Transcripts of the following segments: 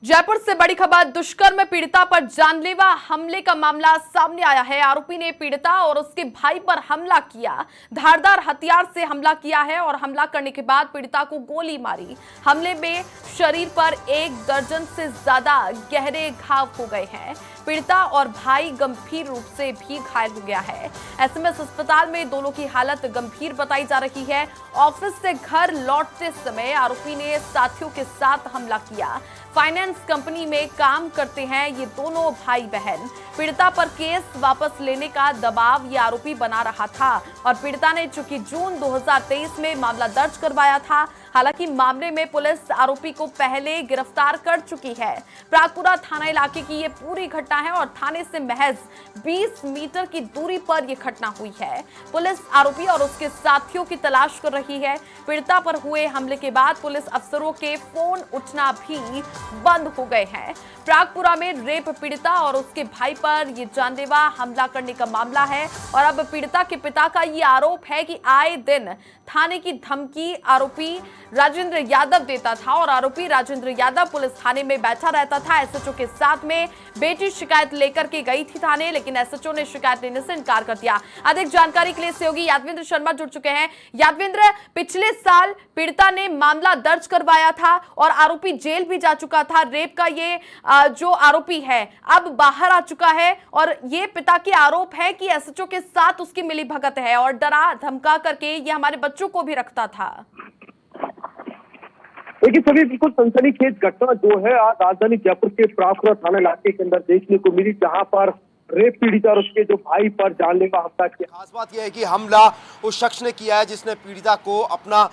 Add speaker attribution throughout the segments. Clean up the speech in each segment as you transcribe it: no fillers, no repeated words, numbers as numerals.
Speaker 1: जयपुर से बड़ी खबर। दुष्कर्म पीड़िता पर जानलेवा हमले का मामला सामने आया है। आरोपी ने पीड़िता और उसके भाई पर हमला किया, धारदार हथियार से हमला किया है और हमला करने के बाद पीड़िता को गोली मारी। हमले में शरीर पर 1 दर्जन से ज्यादा गहरे घाव हो गए हैं। पीड़िता और भाई गंभीर रूप से भी घायल हो गया है। एसएमएस अस्पताल में दोनों की हालत गंभीर बताई जा रही है। ऑफिस से घर लौटते समय आरोपी ने साथियों के साथ हमला किया। फाइनेंस कंपनी में काम करते हैं ये दोनों भाई बहन। पीड़िता पर केस वापस लेने का दबाव ये आरोपी बना रहा था और पीड़िता ने चूंकि जून 2023 में मामला दर्ज करवाया था। हालांकि मामले में पुलिस आरोपी को पहले गिरफ्तार कर चुकी है। प्रागपुरा थाना इलाके की ये पूरी घटना है और थाने से महज 20 मीटर की दूरी पर यह घटना हुई है। पुलिस आरोपी और उसके साथियों की तलाश कर रही है। पीड़िता पर हुए हमले के बाद पुलिस अफसरों के फोन उठना भी बंद हो गए हैं। प्रागपुरा में रेप पीड़िता और उसके भाई पर यह जानलेवा हमला करने का मामला है और अब पीड़िता के पिता का यह आरोप है कि आए दिन थाने की धमकी आरोपी राजेंद्र यादव देता था और आरोपी राजेंद्र यादव पुलिस थाने में बैठा रहता था। एसएचओ के साथ में बेटी शिकायत लेकर के गई थी थाने, लेकिन एसएचओ ने शिकायत लेने से इनकार कर दिया। अधिक जानकारी के लिए सहयोगी यादविंद्र शर्मा जुड़ चुके हैं। यादविंद्र, पिछले साल पीड़िता ने मामला दर्ज करवाया था और आरोपी जेल भी जा चुका था। रेप का ये जो आरोपी है अब बाहर आ चुका है और ये पिता के आरोप है कि एसएचओ के साथ उसकी मिलीभगत है और डरा धमका करके ये हमारे बच्चों को भी रखता था।
Speaker 2: देखिए सभी, बिल्कुल सनसनीखेज घटना जो है आज राजधानी जयपुर के प्रागपुरा थाना इलाके के अंदर देखने को मिली, जहां पर रेप पीड़िता और उसके जो भाई पर जानलेवा हमला किया।
Speaker 3: खास बात यह है कि हमला उस शख्स ने किया है जिसने पीड़िता को अपना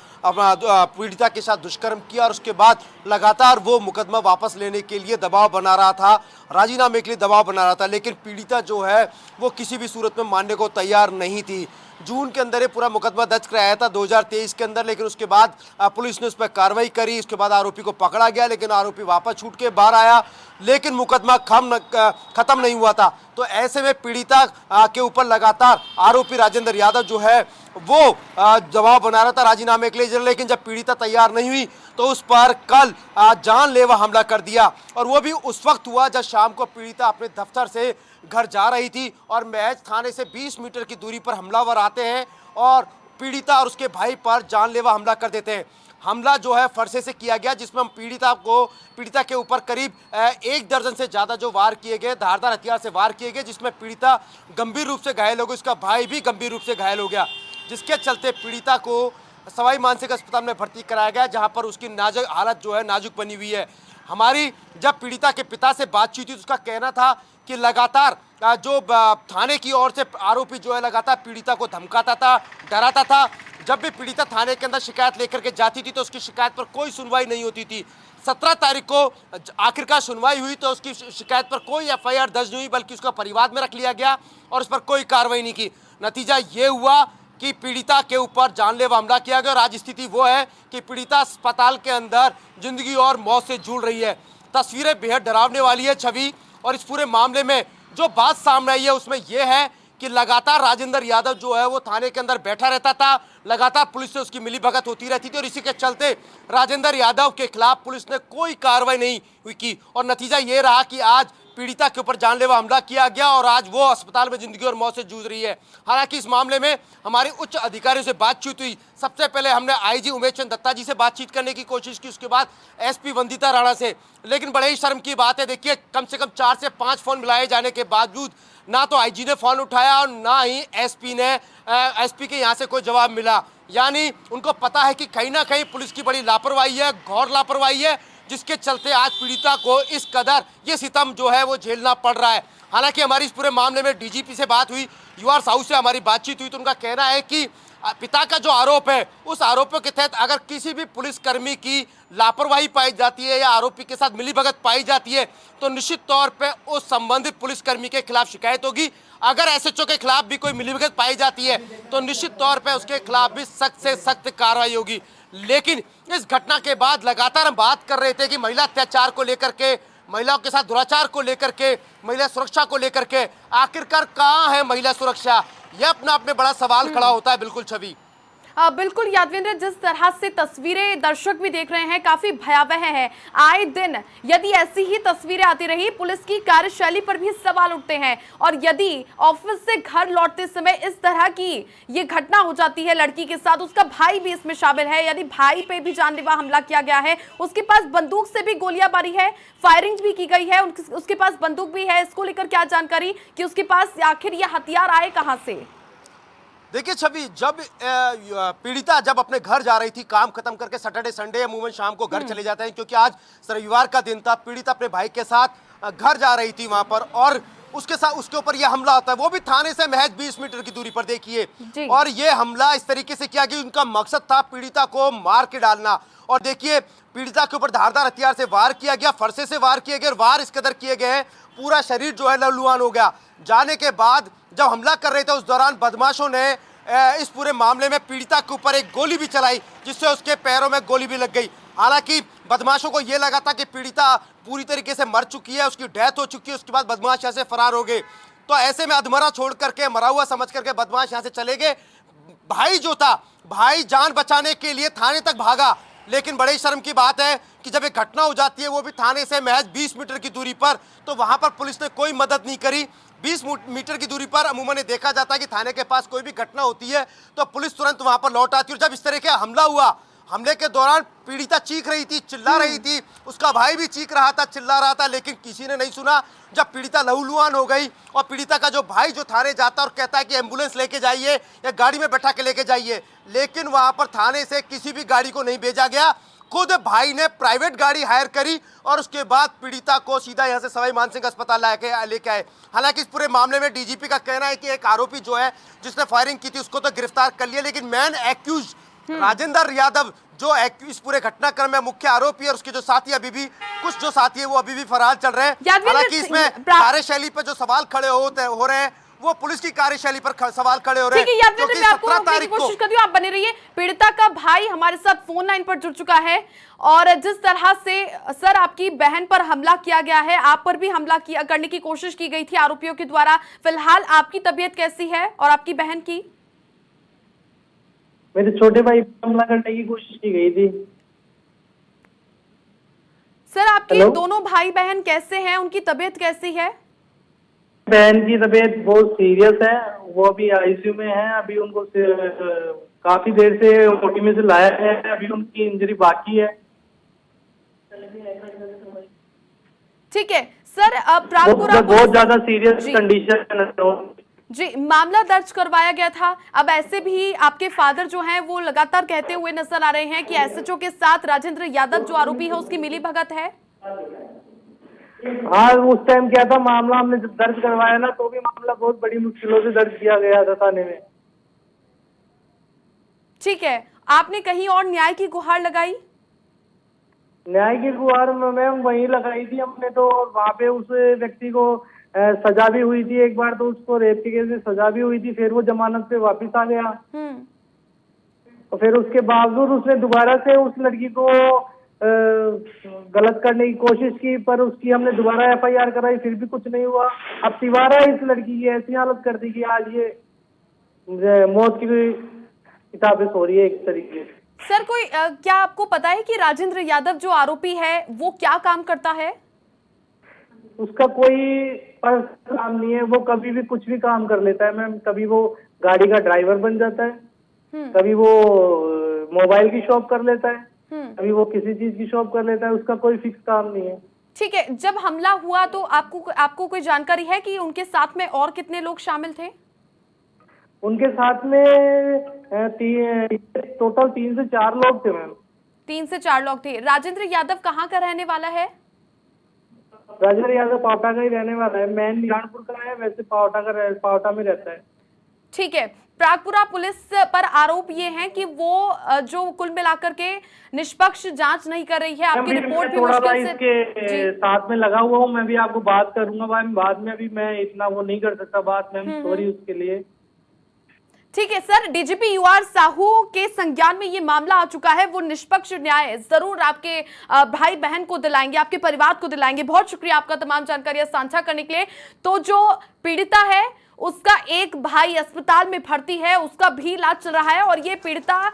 Speaker 3: पीड़िता के साथ दुष्कर्म किया और उसके बाद लगातार वो मुकदमा वापस लेने के लिए दबाव बना रहा था, राजीनामे के लिए दबाव बना रहा था। लेकिन पीड़िता जो है वो किसी भी सूरत में मानने को तैयार नहीं थी। जून के अंदर ये पूरा मुकदमा दर्ज कराया था 2023 के अंदर, लेकिन उसके बाद पुलिस ने उस पर कार्रवाई करी। उसके बाद आरोपी को पकड़ा गया, लेकिन आरोपी वापस छूट के बाहर आया, लेकिन मुकदमा खत्म नहीं हुआ था। तो ऐसे में पीड़िता के ऊपर लगातार आरोपी राजेंद्र यादव जो है वो दबाव बना रहा था राजीनामे के लिए, लेकिन जब पीड़िता तैयार नहीं हुई तो उस पर कल जानलेवा हमला कर दिया। और वो भी उस वक्त हुआ जब शाम को पीड़िता अपने दफ्तर से घर जा रही थी और महज थाने से 20 मीटर की दूरी पर हमलावर आते हैं और पीड़िता और उसके भाई पर जानलेवा हमला कर देते हैं। हमला जो है फरसे से किया गया, जिसमें हम पीड़िता के ऊपर करीब 1 दर्जन से ज़्यादा जो वार किए गए, धारदार हथियार से वार किए गए, जिसमें पीड़िता गंभीर रूप से घायल हो गई, उसका भाई भी गंभीर रूप से घायल हो गया, जिसके चलते पीड़िता को सवाई मानसिक अस्पताल में भर्ती कराया गया, जहां पर उसकी नाजुक हालत जो है नाजुक बनी हुई है। हमारी जब पीड़िता के पिता से बातचीत हुई तो उसका कहना था कि लगातार जो थाने की ओर से आरोपी जो है लगातार पीड़िता को धमकाता था, डराता था। जब भी पीड़िता थाने के अंदर शिकायत लेकर के जाती थी तो उसकी शिकायत पर कोई सुनवाई नहीं होती थी। 17 तारीख को आखिरकार सुनवाई हुई तो उसकी शिकायत पर कोई एफआईआर दर्ज नहीं हुई, बल्कि उसका परिवार में रख लिया गया और उस पर कोई कार्रवाई नहीं की। नतीजा ये हुआ कि पीड़िता के ऊपर जानलेवा हमला किया गया और आज स्थिति वो है कि पीड़िता अस्पताल के अंदर जिंदगी और मौत से जूझ रही है। तस्वीरें बेहद डरावने वाली है छवि, और इस पूरे मामले में जो बात सामने आई है उसमें यह है कि लगातार राजेंद्र यादव जो है वो थाने के अंदर बैठा रहता था, लगातार पुलिस से उसकी मिलीभगत होती रहती थी और इसी के चलते राजेंद्र यादव के खिलाफ पुलिस ने कोई कार्रवाई नहीं हुई की और नतीजा ये रहा कि आज पीड़िता के ऊपर जानलेवा हमला किया गया और आज वो अस्पताल में जिंदगी और मौत से जूझ रही है। हालांकि इस मामले में हमारी उच्च अधिकारियों से बातचीत हुई। सबसे पहले हमने आईजी उमेश चंद दत्ता जी से बातचीत करने की कोशिश की, उसके बाद एसपी वंदिता राणा से, लेकिन बड़े ही शर्म की बात है। देखिए, कम से कम 4 से 5 फोन मिलाए जाने के बावजूद ना तो आईजी ने फोन उठाया और ना ही एसपी के यहाँ से कोई जवाब मिला। यानी उनको पता है कि कहीं ना कहीं पुलिस की बड़ी लापरवाही है, घोर लापरवाही है, जिसके चलते आज पीड़िता को इस कदर ये सितम जो है वो झेलना पड़ रहा है। हालांकि हमारी इस पूरे मामले में डीजीपी से बात हुई, यूआर साहू से हमारी बातचीत हुई, तो उनका कहना है कि पिता का जो आरोप है उस आरोपों के तहत अगर किसी भी पुलिसकर्मी की लापरवाही पाई जाती है या आरोपी के साथ मिलीभगत पाई जाती है तो निश्चित तौर पे उस संबंधित पुलिसकर्मी के खिलाफ शिकायत होगी। अगर एसएचओ के खिलाफ भी कोई मिलीभगत पाई जाती है तो निश्चित तौर पे उसके खिलाफ भी सख्त से सख्त कार्रवाई होगी। लेकिन इस घटना के बाद लगातार हम बात कर रहे थे कि महिला अत्याचार को लेकर के, महिलाओं के साथ दुराचार को लेकर के, महिला सुरक्षा को लेकर के, आखिरकार कहाँ है महिला सुरक्षा, यह अपना आप में बड़ा सवाल खड़ा होता है। बिल्कुल छवि।
Speaker 1: बिल्कुल यादवेंद्र, जिस तरह से तस्वीरें दर्शक भी देख रहे हैं काफी भयावह है। आए दिन यदि ऐसी ही तस्वीरें आती रही, पुलिस की कार्यशैली पर भी सवाल उठते हैं। और यदि ऑफिस से घर लौटते समय इस तरह की ये घटना हो जाती है लड़की के साथ, उसका भाई भी इसमें शामिल है, यदि भाई पे भी जानलेवा हमला किया गया है, उसके पास बंदूक से भी गोलियाबारी है, फायरिंग भी की गई है, उसके पास बंदूक भी है, इसको लेकर क्या जानकारी कि उसके पास आखिर ये हथियार आए कहां से?
Speaker 3: देखिए छवि, जब पीड़िता जब अपने घर जा रही थी, काम खत्म करके सैटरडे संडे अमूमन शाम को घर चले जाते हैं, क्योंकि आज रविवार का दिन था। पीड़िता अपने भाई के साथ घर जा रही थी वहां पर, और उसके ऊपर यह हमला होता है, वो भी थाने से महज 20 मीटर की दूरी पर, देखिए। और ये हमला इस तरीके से किया कि उनका मकसद था पीड़िता को मार के डालना। और देखिए, पीड़िता के ऊपर धारदार हथियार से वार किया गया, फरसे से वार किए गए, वार इस कदर किए गए हैं पूरा शरीर जो है लहूलुहान हो गया। जाने के बाद जब हमला कर रहे थे, उस दौरान बदमाशों ने इस पूरे मामले में पीड़िता के ऊपर एक गोली भी चलाई, जिससे उसके पैरों में गोली भी लग गई। हालांकि बदमाशों को यह लगा था कि पीड़िता पूरी तरीके से मर चुकी है, उसकी डेथ हो चुकी है, उसके बाद बदमाश यहाँ से फरार हो गए। तो ऐसे में अधमरा छोड़ करके, मरा हुआ समझ करके बदमाश यहाँ से चले गए। भाई जो था, भाई जान बचाने के लिए थाने तक भागा, लेकिन बड़े शर्म की बात है कि जब एक घटना हो जाती है, वो भी थाने से महज 20 मीटर की दूरी पर, तो वहां पर पुलिस ने कोई मदद नहीं करी। 20 मीटर की दूरी पर अमूमन ये देखा जाता है कि थाने के पास कोई भी घटना होती है तो पुलिस तुरंत वहां पर लौट आती है। और जब इस तरह का हमला हुआ, हमले के दौरान पीड़िता चीख रही थी, चिल्ला रही थी, उसका भाई भी चीख रहा था, चिल्ला रहा था, लेकिन किसी ने नहीं सुना। जब पीड़िता लहूलुहान हो गई, और पीड़िता का जो भाई जो थाने जाता और कहता है कि एम्बुलेंस लेके जाइए या गाड़ी में बैठा के लेके जाइए, लेकिन वहां पर थाने से किसी भी गाड़ी को नहीं भेजा गया। खुद भाई ने प्राइवेट गाड़ी हायर करी और उसके बाद पीड़िता को सीधा यहां से सवाई मानसिंह अस्पताल लेके आए। हालांकि इस पूरे मामले में डीजीपी का कहना है कि एक आरोपी जो है, जिसने फायरिंग की थी, उसको तो गिरफ्तार कर लिया, लेकिन मैन एक्यूज राजेंद्र यादव जो इस पूरे घटनाक्रम में मुख्य आरोपी है, उसके जो साथी अभी भी कुछ जो साथी है वो अभी भी फरार चल रहे हैं। हालांकि इसमें कार्यशैली पर जो सवाल खड़े हो रहे हैं, वो पुलिस की कार्यशैली पर सवाल खड़े हो रहे हैं।
Speaker 1: ठीक है, मैं आपको रोकने की कोशिश कर रही हूं, आप बने रहिए। पीड़िता का भाई हमारे साथ फोन लाइन पर जुड़ चुका है, और जिस तरह से सर आपकी बहन पर हमला किया गया है, आप पर भी हमला करने की कोशिश की गई थी आरोपियों के द्वारा, फिलहाल आपकी तबीयत कैसी है और आपकी बहन की?
Speaker 4: मेरे छोटे भाई पर हमला करने की कोशिश की गई थी।
Speaker 1: सर आपके दोनों भाई बहन कैसे हैं, उनकी तबीयत कैसी है?
Speaker 4: बहन की तबीयत बहुत सीरियस है, वो अभी आईसीयू में है। अभी उनको काफी देर से ओटी में से लाया है, अभी उनकी इंजरी बाकी है।
Speaker 1: ठीक है सर, प्रागपुरा
Speaker 4: बहुत ज्यादा सीरियस कंडीशन है
Speaker 1: जी, मामला दर्ज करवाया गया था। अब ऐसे भी आपके फादर जो हैं वो लगातार कहते हुए नजर आ रहे हैं कि एसएचओ के साथ राजेंद्र यादव जो आरोपी है उसकी मिलीभगत है।
Speaker 4: हाँ, उस टाइम क्या था, मामला हमने जब दर्ज करवाया ना, तो भी मामला बहुत बड़ी मुश्किलों से दर्ज किया गया था थाने में।
Speaker 1: ठीक है, आपने कहीं और न्याय की गुहार लगाई?
Speaker 4: न्याय की गुहार मैम वहीं लगाई थी हमने, तो वहाँ पे उस व्यक्ति को सजा भी हुई थी। एक बार तो उसको रेप के केस में सजा भी हुई थी, फिर वो जमानत पे वापस आ गया। और फिर उसके बावजूद उसने दोबारा से उस लड़की को गलत करने की कोशिश की, पर उसकी हमने दोबारा एफआईआर कराई, फिर भी कुछ नहीं हुआ। अब तिवारा इस लड़की की ऐसी हालत कर दी कि आज ये मौत की किताबें सो रही है एक तरीके से।
Speaker 1: सर कोई क्या आपको पता है कि राजेंद्र यादव जो आरोपी है वो क्या काम करता है?
Speaker 4: उसका कोई काम नहीं है, वो कभी भी कुछ भी काम कर लेता है मैम। कभी वो गाड़ी का ड्राइवर बन जाता है, कभी वो मोबाइल की शॉप कर लेता है, कभी वो किसी चीज की शॉप कर लेता है। उसका कोई फिक्स काम नहीं है।
Speaker 1: ठीक है, जब हमला हुआ तो आपको कोई जानकारी है कि उनके साथ में और कितने लोग शामिल थे?
Speaker 4: उनके साथ में टोटल 3 से 4 लोग थे मैम।
Speaker 1: 3 से 4 लोग थे। राजेंद्र यादव कहाँ का रहने वाला है?
Speaker 4: राजेंद्र यादव पावटा का ही रहने वाला है। मैन कानपुर का है, वैसे पावटा में रहता है।
Speaker 1: ठीक है, प्रागपुरा पुलिस पर आरोप ये है कि वो जो कुल मिलाकर के निष्पक्ष जांच नहीं कर रही है। आपकी रिपोर्ट भी मुश्किल से
Speaker 4: इसके साथ में लगा हुआ हूँ। मैं भी आपको बात करूंगा बाद में, अभी मैं इतना वो नहीं कर सकता बात मैम, सॉरी उसके लिए।
Speaker 1: ठीक है सर, डीजीपी यूआर साहू के संज्ञान में ये मामला आ चुका है। वो निष्पक्ष न्याय जरूर आपके भाई बहन को दिलाएंगे, आपके परिवार को दिलाएंगे। बहुत शुक्रिया आपका तमाम जानकारियां साझा करने के लिए। तो जो पीड़िता है, उसका एक भाई अस्पताल में भर्ती है, उसका भी इलाज चल रहा है और ये पीड़िता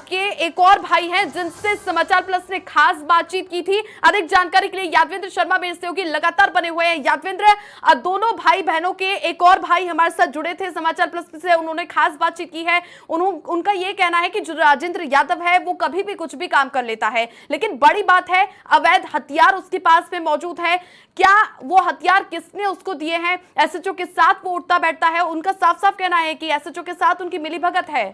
Speaker 1: के एक और भाई हैं जिनसे समाचार प्लस ने खास बातचीत की थी। अधिक जानकारी के लिए यादवेंद्र शर्मा मेरे सहयोगी लगातार बने हुए हैं। यादवेंद्र, दोनों भाई बहनों के एक और भाई हमारे साथ जुड़े थे समाचार प्लस से, उन्होंने खास बातचीत की है। उनका ये कहना है कि जो राजेंद्र यादव है वो कभी भी कुछ भी काम कर लेता है, लेकिन बड़ी बात है अवैध हथियार उसके पास में मौजूद है। क्या वो हथियार किसने उसको दिए हैं? एसएचओ के साथ वो उठता बैठता है, उनका साफ साफ कहना है कि एसएचओ के साथ उनकी मिलीभगत है।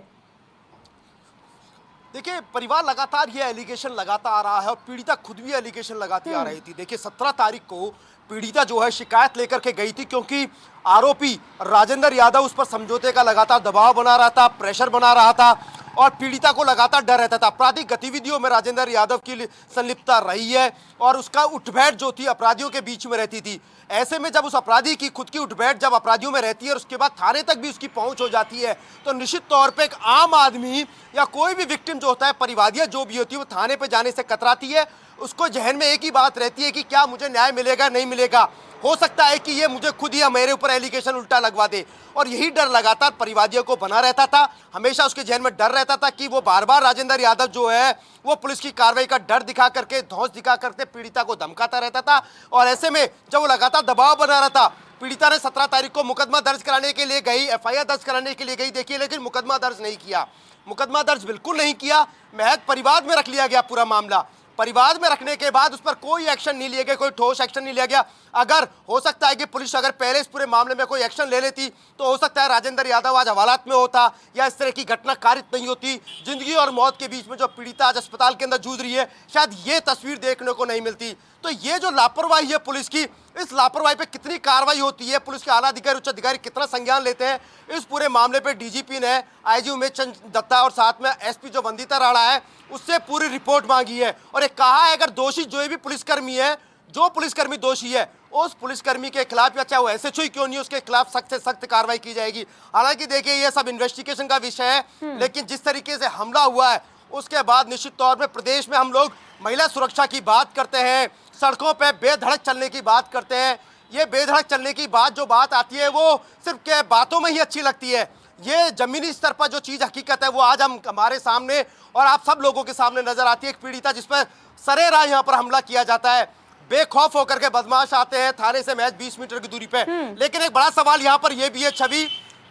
Speaker 3: देखिए, परिवार लगातार ये एलिगेशन लगाता आ रहा है और पीड़िता खुद भी एलिगेशन लगाती आ रही थी। देखिए, 17 तारीख को पीड़िता जो है शिकायत लेकर के गई थी, क्योंकि आरोपी राजेंद्र यादव उस पर समझौते का लगातार दबाव बना रहा था, प्रेशर बना रहा था और पीड़िता को लगातार डर रहता था। आपराधिक गतिविधियों में राजेंद्र यादव की संलिप्तता रही है और उसका उठभैठ जो थी अपराधियों के बीच में रहती थी। ऐसे में जब उस अपराधी की खुद की उठभैठ जब अपराधियों में रहती है और उसके बाद थाने तक भी उसकी पहुंच हो जाती है, तो निश्चित तौर पे एक आम आदमी या कोई भी विक्टिम जो होता है, परिवादिया जो भी होती है, वो थाने पे जाने से कतराती है। उसको जहन में एक ही बात रहती है कि क्या मुझे न्याय मिलेगा, नहीं मिलेगा। हो सकता है कि ये मुझे खुद ही मेरे ऊपर एलिगेशन उल्टा लगवा दे, और यही डर लगातार परिवादियों को बना रहता था। हमेशा उसके जहन में डर रहता था कि वो बार बार राजेंद्र यादव जो है वो पुलिस की कार्रवाई का डर दिखा करके, धौंस दिखा करके पीड़िता को धमकाता रहता था। और ऐसे में जब वो लगातार दबाव बना रहा था, पीड़िता ने 17 तारीख को मुकदमा दर्ज कराने के लिए गई, एफआईआर दर्ज कराने के लिए गई, देखिए, लेकिन मुकदमा दर्ज नहीं किया। मुकदमा दर्ज बिल्कुल नहीं किया, महज परिवाद में रख लिया गया पूरा मामला। परिवार में रखने के बाद उस पर कोई एक्शन नहीं लिया गया, कोई ठोस एक्शन नहीं लिया गया। अगर हो सकता है कि पुलिस अगर पहले इस पूरे मामले में कोई एक्शन ले लेती तो हो सकता है राजेंद्र यादव आज हवालात में होता या इस तरह की घटना कारित नहीं होती। जिंदगी और मौत के बीच में जो पीड़िता आज अस्पताल के अंदर जूझ रही है, शायद ये तस्वीर देखने को नहीं मिलती। तो ये जो लापरवाही है पुलिस की, इस लापरवाही पे कितनी कार्रवाई होती है, पुलिस के आला अधिकारी उच्च अधिकारी कितना संज्ञान लेते हैं, इस पूरे मामले पे डीजीपी ने आईजी उमेश चंद दत्ता और साथ में एसपी जो वंदिता राणा है उससे पूरी रिपोर्ट मांगी है और एक कहा है अगर दोषी जो भी पुलिसकर्मी है, जो पुलिसकर्मी दोषी है, उस पुलिसकर्मी के खिलाफ या चाहे वो एसएचओ क्यों नहीं, उसके खिलाफ सख्त से सख्त कार्रवाई की जाएगी। हालांकि देखिए, ये सब इन्वेस्टिगेशन का विषय है, लेकिन जिस तरीके से हमला हुआ है उसके बाद निश्चित तौर पे प्रदेश में हम लोग महिला सुरक्षा की बात करते हैं, सड़कों पे बेधड़क चलने की बात करते हैं। ये बेधड़क चलने की बात जो बात आती है वो सिर्फ के बातों में ही अच्छी लगती है। ये जमीनी स्तर पर जो चीज़ हकीकत है वो आज हम हमारे सामने और आप सब लोगों के सामने नजर आती है। एक पीड़िता जिस पर सरेराह यहाँ पर हमला किया जाता है, बेखौफ होकर के बदमाश आते हैं थाने से महज 20 मीटर की दूरी पे। लेकिन एक बड़ा सवाल यहाँ पर यह भी है छवि,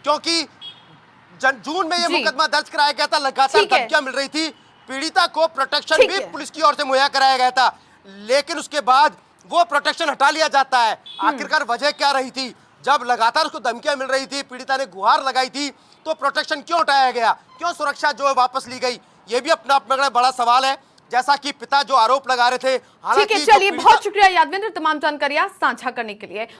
Speaker 3: क्योंकि जून में ये मुकदमा दर्ज कराया गया था, लगातार धमकियां मिल रही थी, पीड़िता को प्रोटेक्शन भी पुलिस की ओर से मुहैया कराया गया था, लेकिन उसके बाद वो प्रोटेक्शन हटा लिया जाता है। आखिरकार वजह क्या रही थी? जब लगातार उसको धमकियां मिल रही थी, पीड़िता ने गुहार लगाई थी, तो प्रोटेक्शन क्यों हटाया गया, क्यों सुरक्षा जो है वापस ली गई? ये भी अपना अपना बड़ा सवाल है, जैसा कि पिता जो आरोप लगा रहे थे।
Speaker 1: ठीक है, चलिए, बहुत शुक्रिया यादवेंद्र तमाम जानकारियां साझा करने के लिए।